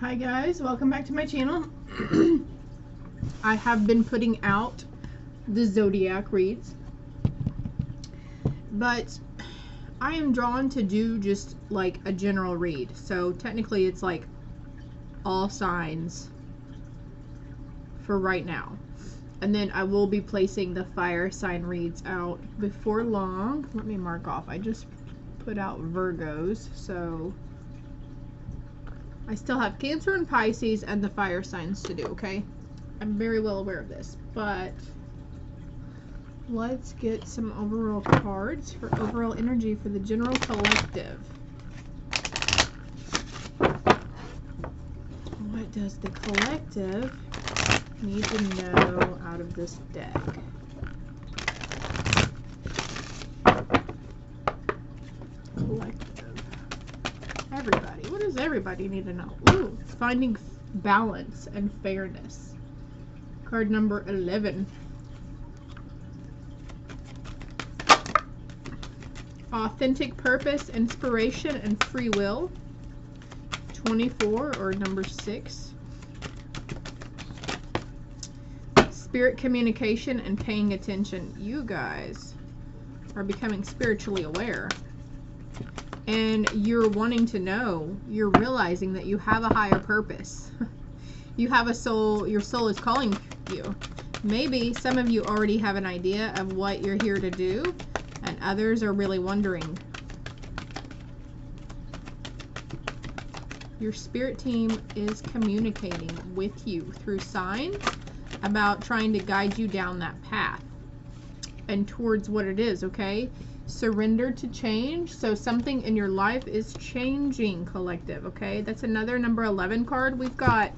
Hi guys, welcome back to my channel. I have been putting out the zodiac reads, but I am drawn to do just like a general read. So technically it's like all signs for right now. And then I will be placing the fire sign reads out before long. Let me mark off. I just put out Virgos, so I still have Cancer and Pisces and the fire signs to do, okay? I'm very well aware of this, but let's get some overall cards for overall energy for the general collective. What does the collective need to know out of this deck? Collective. Everybody. What does everybody need to know? Ooh, finding balance and fairness. Card number 11. Authentic purpose, inspiration, and free will. 24, or number 6. Spirit communication and paying attention. You guys are becoming spiritually aware. And you're wanting to know, you're realizing that you have a higher purpose. You have a soul, your soul is calling you. Maybe some of you already have an idea of what you're here to do, and others are really wondering. Your spirit team is communicating with you through signs about trying to guide you down that path and towards what it is, okay? Surrender to change. So something in your life is changing, collective, okay? That's another number 11 card. We've got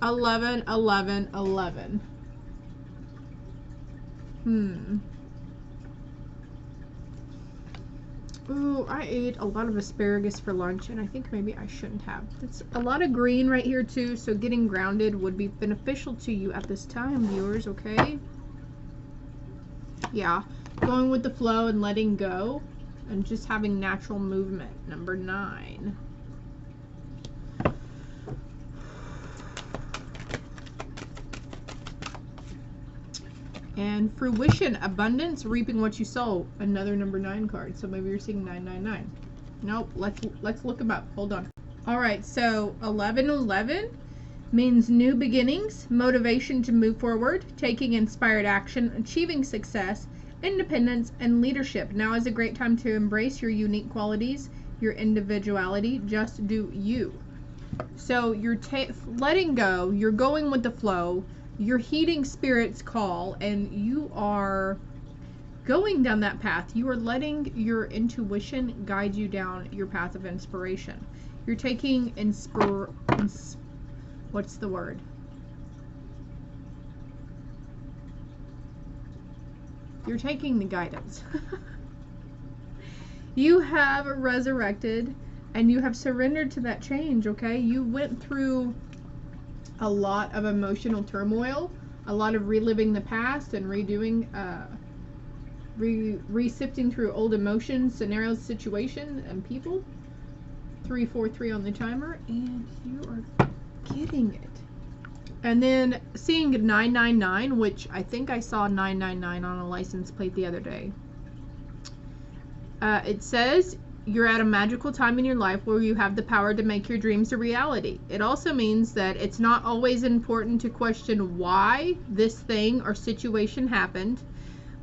11, 11, 11. Ooh, I ate a lot of asparagus for lunch, and I think maybe I shouldn't have. It's a lot of green right here too, so getting grounded would be beneficial to you at this time, viewers, okay? Yeah, going with the flow and letting go and just having natural movement. Number 9. And fruition, abundance, reaping what you sow. Another number 9 card. So maybe you're seeing 999. Nope. Let's look them up. Hold on. All right. So 1111 means new beginnings, motivation to move forward, taking inspired action, achieving success, independence, and leadership. Now is a great time to embrace your unique qualities, your individuality. Just do you. So you're letting go. You're going with the flow. You're heeding Spirit's call, and you are going down that path. You are letting your intuition guide you down your path of inspiration. You're taking what's the word? You're taking the guidance. You have resurrected, and you have surrendered to that change, okay? You went through a lot of emotional turmoil, a lot of reliving the past and redoing, re-sifting through old emotions, scenarios, situations, and people. 343 on the timer, and you are getting it. And then seeing 999, which I think I saw 999 on a license plate the other day. It says you're at a magical time in your life where you have the power to make your dreams a reality. It also means that it's not always important to question why this thing or situation happened.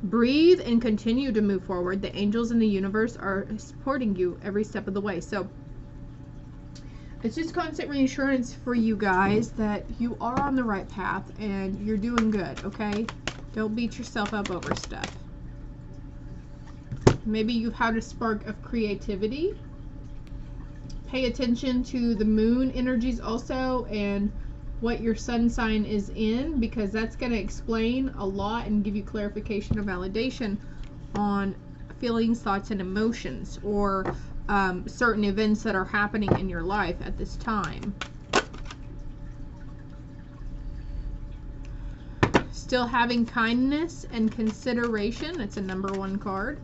Breathe and continue to move forward. The angels in the universe are supporting you every step of the way. So it's just constant reassurance for you guys that you are on the right path and you're doing good, okay? Don't beat yourself up over stuff. Maybe you've had a spark of creativity. Pay attention to the moon energies also and what your sun sign is in, because that's going to explain a lot and give you clarification or validation on feelings, thoughts, and emotions, or certain events that are happening in your life at this time. Still having kindness and consideration. It's a number 1 card.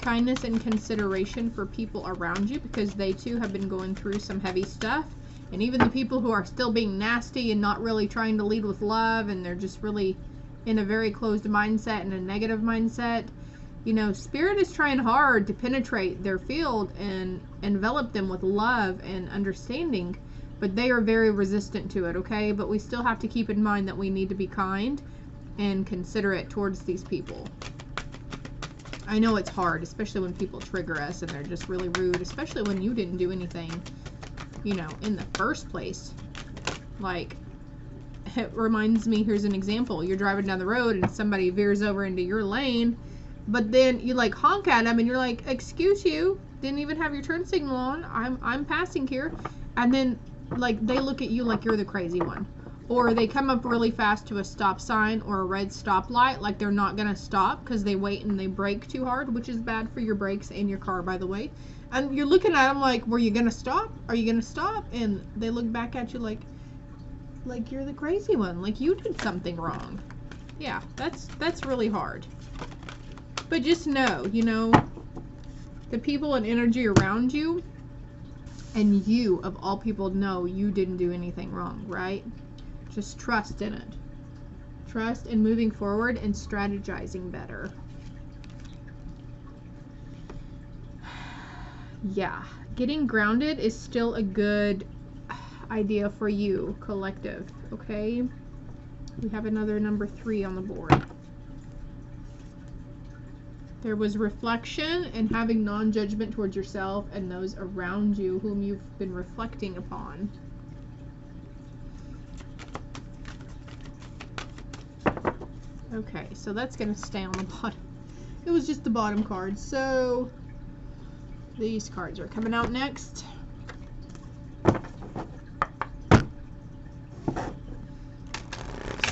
kindness and consideration for people around you, because they too have been going through some heavy stuff. And even the people who are still being nasty and not really trying to lead with love, and they're just really in a very closed mindset and a negative mindset, you know, Spirit is trying hard to penetrate their field and envelop them with love and understanding, but they are very resistant to it, okay? But we still have to keep in mind that we need to be kind and considerate towards these people. I know it's hard, especially when people trigger us and they're just really rude, especially when you didn't do anything, you know, in the first place. Like, it reminds me, here's an example. You're driving down the road and somebody veers over into your lane, but then you like honk at them and you're like, excuse you, didn't even have your turn signal on, I'm passing here. And then like they look at you like you're the crazy one. Or they come up really fast to a stop sign or a red stoplight, like they're not gonna stop because they wait and they brake too hard, which is bad for your brakes and your car, by the way. And you're looking at them like, were you gonna stop? Are you gonna stop? And they look back at you like you're the crazy one, like you did something wrong. Yeah, that's really hard. But just know, you know, the people and energy around you, and you, of all people, know you didn't do anything wrong, right? Just trust in it. Trust in moving forward and strategizing better. Yeah, getting grounded is still a good idea for you, collective, okay? We have another number 3 on the board. There was reflection and having non-judgment towards yourself and those around you whom you've been reflecting upon. Okay, so that's going to stay on the bottom. It was just the bottom card. So these cards are coming out next.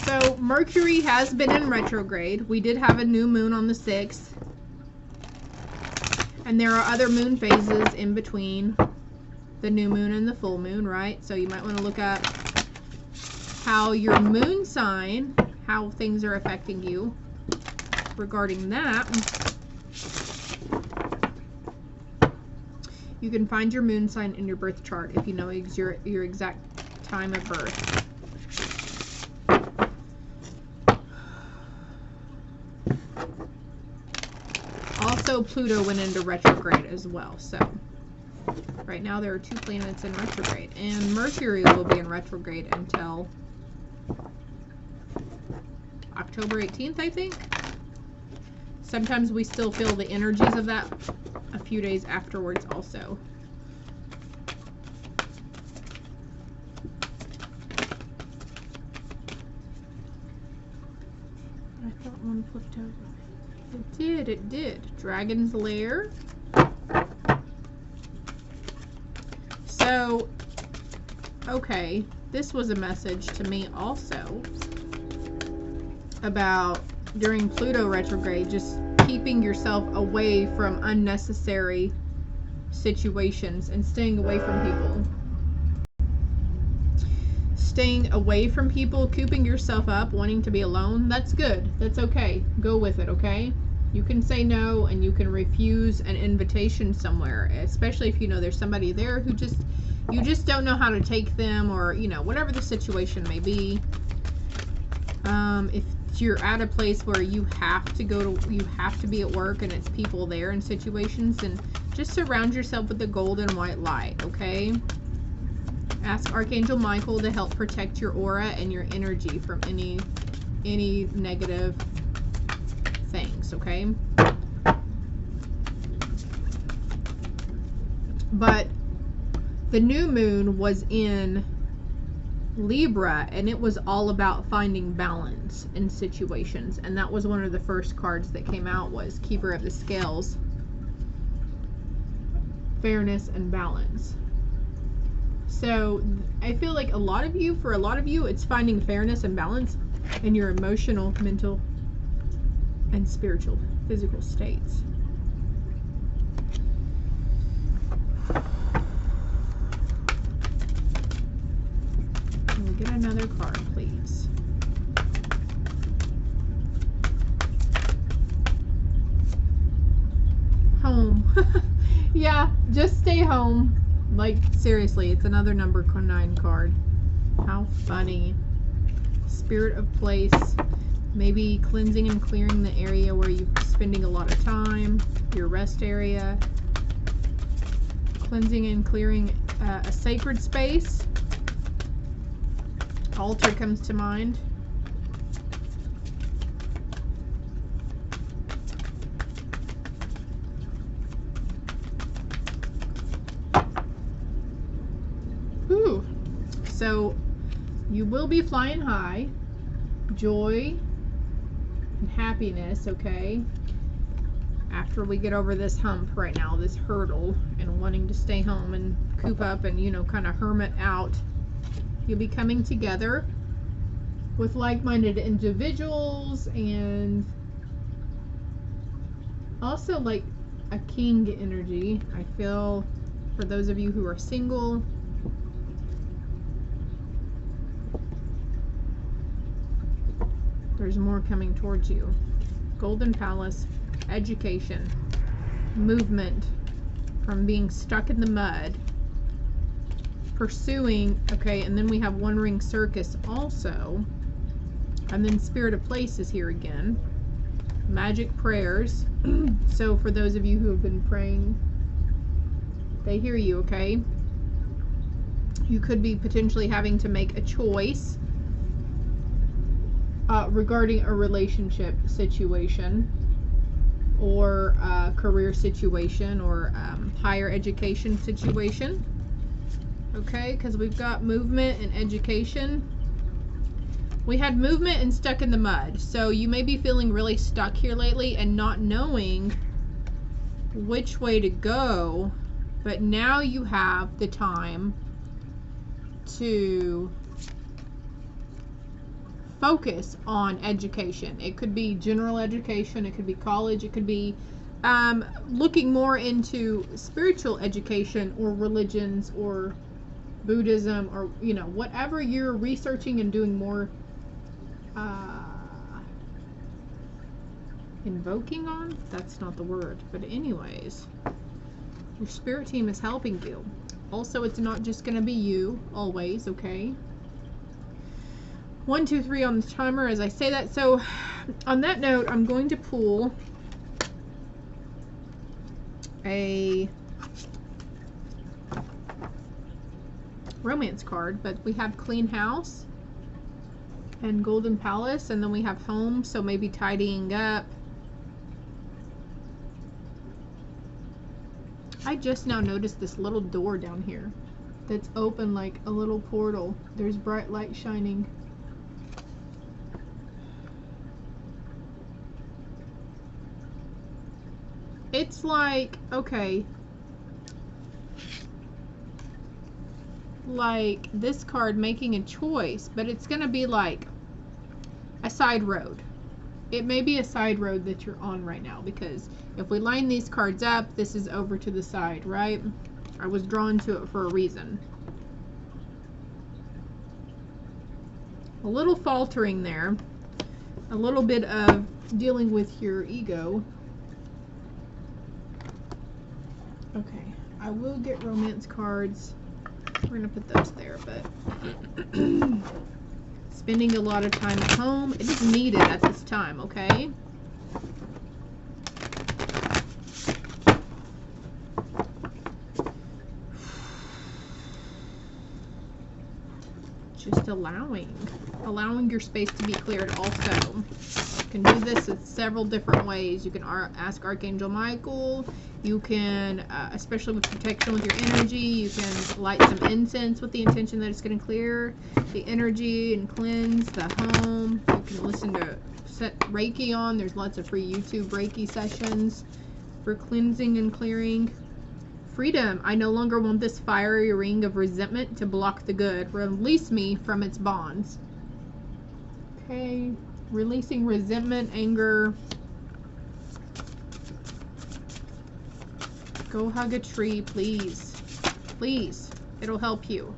So Mercury has been in retrograde. We did have a new moon on the 6th. And there are other moon phases in between the new moon and the full moon, right? So you might want to look up how your moon sign, how things are affecting you regarding that. You can find your moon sign in your birth chart if you know your exact time of birth. Also, Pluto went into retrograde as well. So right now there are 2 planets in retrograde, and Mercury will be in retrograde until October 18th, I think. Sometimes we still feel the energies of that a few days afterwards also. I thought one flipped over. It did. Dragon's Lair. So, okay, this was a message to me also about during Pluto retrograde, just keeping yourself away from unnecessary situations and staying away from people. Staying away from people, cooping yourself up, wanting to be alone, that's good. That's okay. Go with it, okay? You can say no and you can refuse an invitation somewhere, especially if you know there's somebody there who you just don't know how to take them, or, you know, whatever the situation may be. If you're at a place where you have to be at work and it's people there in situations, and just surround yourself with the gold and white light, okay? Ask Archangel Michael to help protect your aura and your energy from any negative things, okay? But the new moon was in Libra, and it was all about finding balance in situations, and that was one of the first cards that came out, was Keeper of the Scales. Fairness and balance. So I feel like for a lot of you, it's finding fairness and balance in your emotional, mental, and spiritual, physical states. Can we get another card, please? home. Like, seriously, it's another number 9 card. How funny. Spirit of place. Maybe cleansing and clearing the area where you're spending a lot of time. Your rest area. Cleansing and clearing a sacred space. Altar comes to mind. Ooh. So you will be flying high. Joy and happiness, okay? After we get over this hump right now, this hurdle, and wanting to stay home and coop up and, you know, kind of hermit out, you'll be coming together with like-minded individuals, and also like a king energy. I feel for those of you who are single, there's more coming towards you. Golden Palace, education, movement from being stuck in the mud, pursuing, okay, and then we have One Ring Circus also, and then Spirit of Place is here again. Magic prayers. So for those of you who have been praying, they hear you, okay? You could be potentially having to make a choice regarding a relationship situation, or a career situation, or higher education situation. Okay, because we've got movement and education. We had movement and stuck in the mud. So you may be feeling really stuck here lately and not knowing which way to go. But now you have the time to focus on education. It could be general education, it could be college, it could be looking more into spiritual education, or religions, or Buddhism, or, you know, whatever you're researching and doing more invoking on. That's not the word, but anyways, your spirit team is helping you. Also, it's not just going to be you always, okay? 1, 2, 3 on the timer as I say that. So on that note, I'm going to pull a romance card, but we have Clean House and Golden Palace, and then we have Home, so maybe tidying up. I just now noticed this little door down here that's open like a little portal. There's bright light shining. It's like, okay, like this card making a choice, but it's gonna be like a side road. It may be a side road that you're on right now, because if we line these cards up, this is over to the side, right? I was drawn to it for a reason. A little faltering there, a little bit of dealing with your ego. Okay, I will get romance cards. We're gonna put those there, but spending a lot of time at home, it is needed at this time, okay? Just allowing your space to be cleared also. You can do this in several different ways. You can ask Archangel Michael. You can, especially with protection with your energy, you can light some incense with the intention that it's going to clear the energy and cleanse the home. You can listen to set Reiki on. There's lots of free YouTube Reiki sessions for cleansing and clearing. Freedom. I no longer want this fiery ring of resentment to block the good. Release me from its bonds. Okay. Releasing resentment, anger. Go hug a tree, please. Please. It'll help you.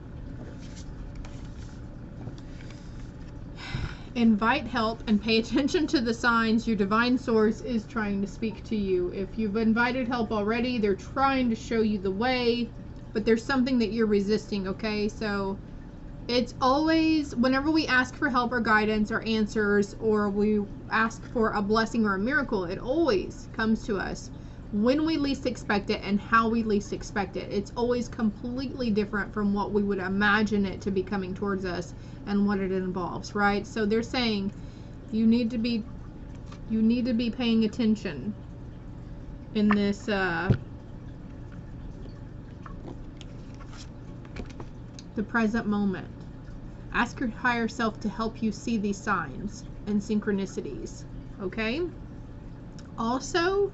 Invite help and pay attention to the signs your divine source is trying to speak to you. If you've invited help already, they're trying to show you the way, but there's something that you're resisting, okay? So it's always, whenever we ask for help or guidance or answers, or we ask for a blessing or a miracle, it always comes to us when we least expect it and how we least expect it. It's always completely different from what we would imagine it to be coming towards us and what it involves, right? So they're saying you need to be paying attention in this the present moment. Ask your higher self to help you see these signs and synchronicities, okay? Also,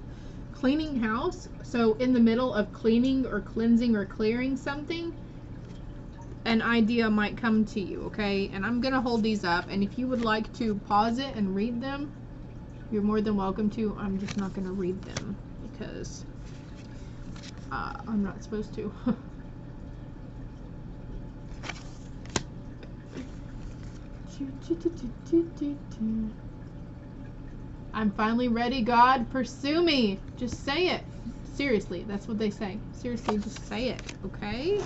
cleaning house. So in the middle of cleaning or cleansing or clearing something, an idea might come to you, okay? And I'm gonna hold these up, and if you would like to pause it and read them, you're more than welcome to. I'm just not gonna read them because I'm not supposed to. I'm finally ready, God. Pursue me. Just say it. Seriously, that's what they say. Seriously, just say it, okay?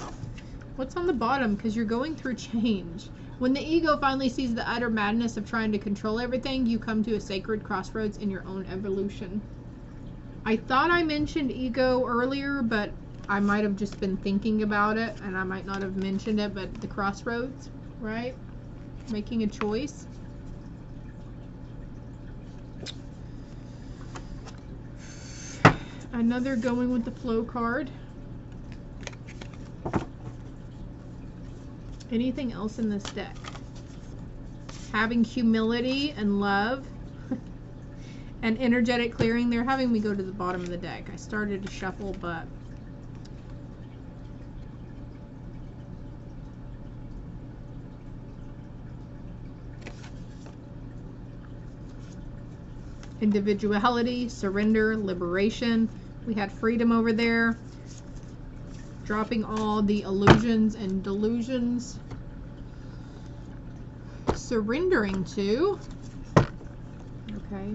What's on the bottom? Because you're going through change. When the ego finally sees the utter madness of trying to control everything, you come to a sacred crossroads in your own evolution. I thought I mentioned ego earlier, but I might have just been thinking about it, and I might not have mentioned it, but the crossroads, right? Making a choice. Another going with the flow card. Anything else in this deck? Having humility and love and energetic clearing. They're having me go to the bottom of the deck. I started to shuffle, but individuality, surrender, liberation. We had freedom over there. Dropping all the illusions and delusions. Surrendering to. Okay.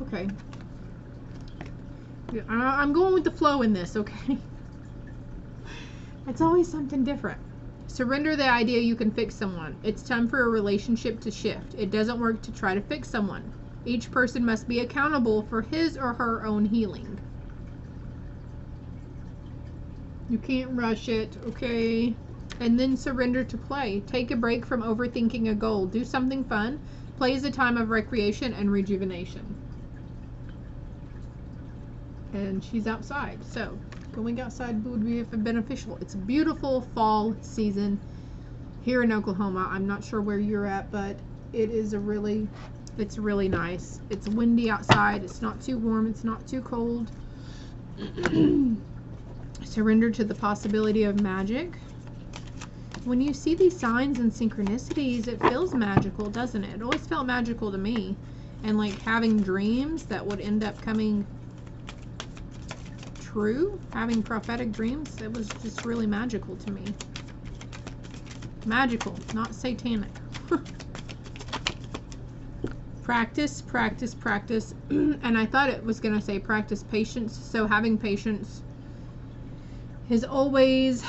Okay. I'm going with the flow in this, okay? It's always something different. Surrender the idea you can fix someone. It's time for a relationship to shift. It doesn't work to try to fix someone. Each person must be accountable for his or her own healing. You can't rush it, okay? And then surrender to play. Take a break from overthinking a goal. Do something fun. Play is a time of recreation and rejuvenation. And she's outside, so going outside would be beneficial. It's a beautiful fall season here in Oklahoma. I'm not sure where you're at, but it is it's really nice. It's windy outside. It's not too warm. It's not too cold. Surrender to the possibility of magic. When you see these signs and synchronicities, it feels magical, doesn't it? It always felt magical to me. And like having dreams that would end up coming true, having prophetic dreams, it was just really magical to me. Magical, not satanic. Practice, practice, practice. And I thought it was going to say practice patience. So having patience is always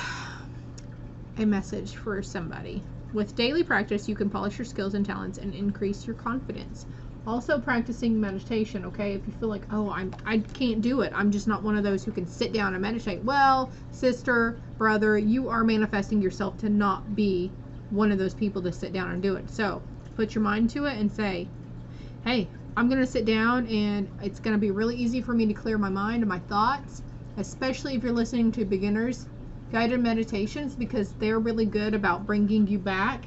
a message for somebody. With daily practice, you can polish your skills and talents and increase your confidence. Also practicing meditation, okay? If you feel like, oh, I can't do it. I'm just not one of those who can sit down and meditate. Well, sister, brother, you are manifesting yourself to not be one of those people to sit down and do it. So put your mind to it and say, hey, I'm going to sit down and it's going to be really easy for me to clear my mind and my thoughts, especially if you're listening to beginners guided meditations, because they're really good about bringing you back.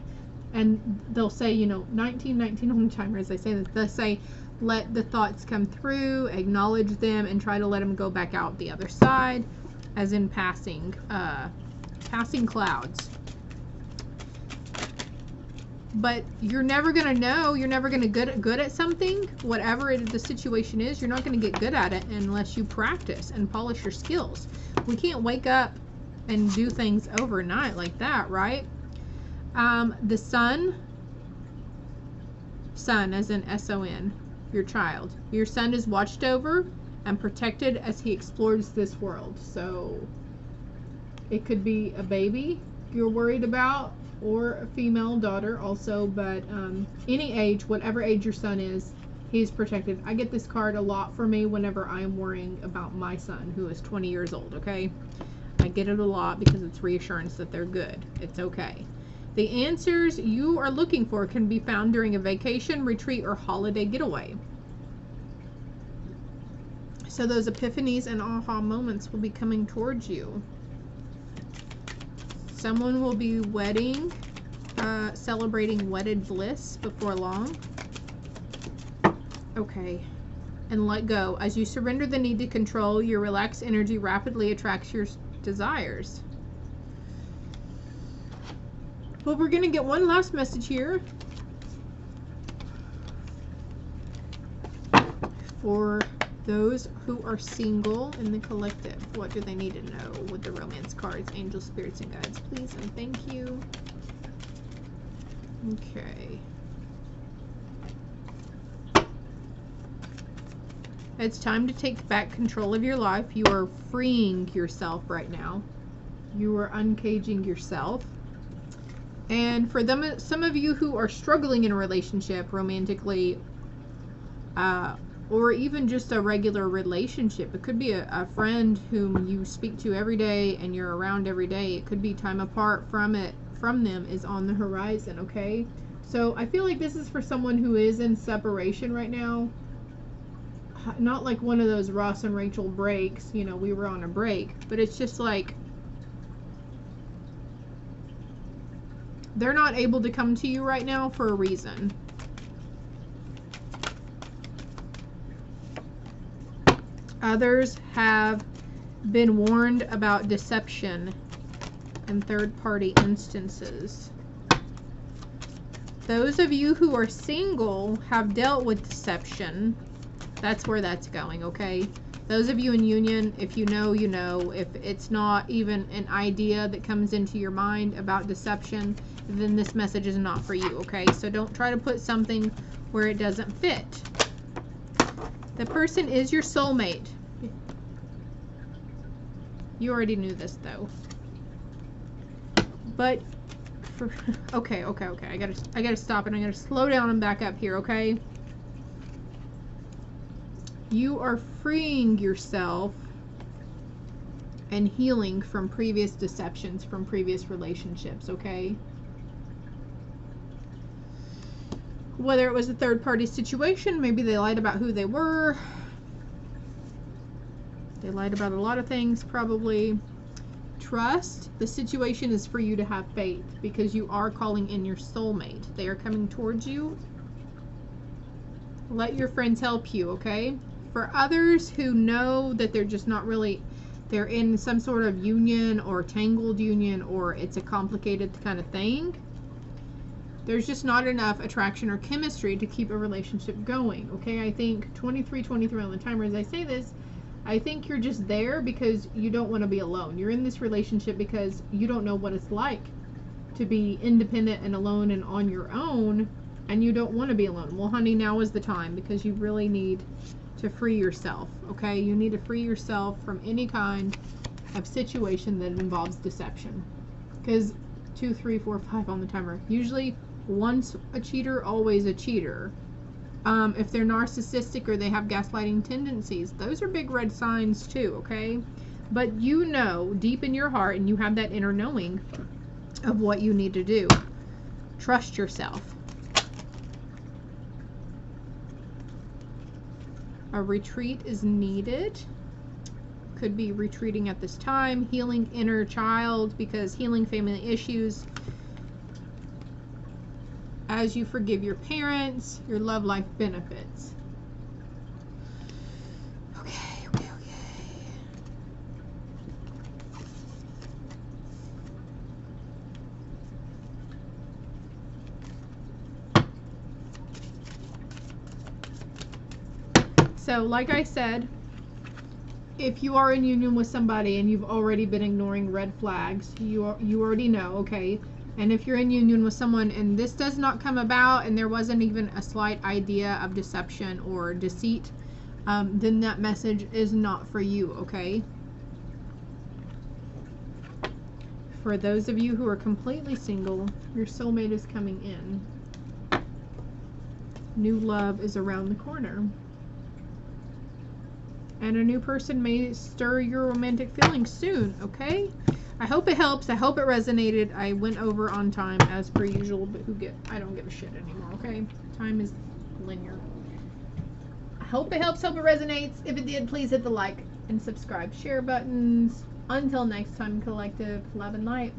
And they'll say, 1919 home timers, they say that, they'll say, let the thoughts come through, acknowledge them, and try to let them go back out the other side, as in passing clouds. But you're never going to know, you're never going to get good at something, whatever the situation is, you're not going to get good at it unless you practice and polish your skills. We can't wake up and do things overnight like that, right? The sun son, as in S-O-N, your child. Your son is watched over and protected as he explores this world. So it could be a baby you're worried about, or a female daughter also, but any age, whatever age your son is, he's protected. I get this card a lot for me whenever I'm worrying about my son, who is 20 years old, okay? I get it a lot because it's reassurance that they're good. It's okay. The answers you are looking for can be found during a vacation, retreat, or holiday getaway. So those epiphanies and aha moments will be coming towards you. Someone will be celebrating wedded bliss before long. Okay. And let go. As you surrender the need to control, your relaxed energy rapidly attracts your desires. Well, we're going to get one last message here for those who are single in the collective. What do they need to know with the romance cards? Angel, spirits, and guides, please and thank you. Okay. It's time to take back control of your life. You are freeing yourself right now. You are uncaging yourself. And for them, some of you who are struggling in a relationship romantically, or even just a regular relationship, it could be a friend whom you speak to every day and you're around every day. It could be time apart from them is on the horizon, okay? So I feel like this is for someone who is in separation right now. Not like one of those Ross and Rachel breaks, you know, we were on a break, but it's just like they're not able to come to you right now for a reason. Others have been warned about deception and third-party instances. Those of you who are single have dealt with deception. That's where that's going, okay? Those of you in union, if you know, you know. If it's not even an idea that comes into your mind about deception, then this message is not for you, okay? So don't try to put something where it doesn't fit. The person is your soulmate. You already knew this, though. But, okay. I gotta stop and I gotta slow down and back up here, okay? You are freeing yourself and healing from previous deceptions, from previous relationships, okay? Whether it was a third-party situation, maybe they lied about who they were. They lied about a lot of things, probably. Trust. The situation is for you to have faith because you are calling in your soulmate. They are coming towards you. Let your friends help you, okay? For others who know that they're just not really, they're in some sort of union or tangled union, or it's a complicated kind of thing, there's just not enough attraction or chemistry to keep a relationship going, okay? I think 23 on the timer as I say this, I think you're just there because you don't want to be alone. You're in this relationship because you don't know what it's like to be independent and alone and on your own, and you don't want to be alone. Well, honey, now is the time because you really need to free yourself, okay? You need to free yourself from any kind of situation that involves deception. Because 2, 3, 4, 5 on the timer. Usually, once a cheater, always a cheater. If they're narcissistic or they have gaslighting tendencies, those are big red signs too, okay? But you know deep in your heart, and you have that inner knowing of what you need to do. Trust yourself. A retreat is needed. Could be retreating at this time, healing inner child, because healing family issues. As you forgive your parents, your love life benefits. Okay. So, like I said, if you are in union with somebody and you've already been ignoring red flags, you already know, okay? And if you're in union with someone and this does not come about and there wasn't even a slight idea of deception or deceit, then that message is not for you, okay? For those of you who are completely single, your soulmate is coming in. New love is around the corner. And a new person may stir your romantic feelings soon, okay? I hope it helps. I hope it resonated. I went over on time as per usual, but I don't give a shit anymore, okay? Time is linear. I hope it helps, hope it resonates. If it did, please hit the like and subscribe, share buttons. Until next time, collective, love and light.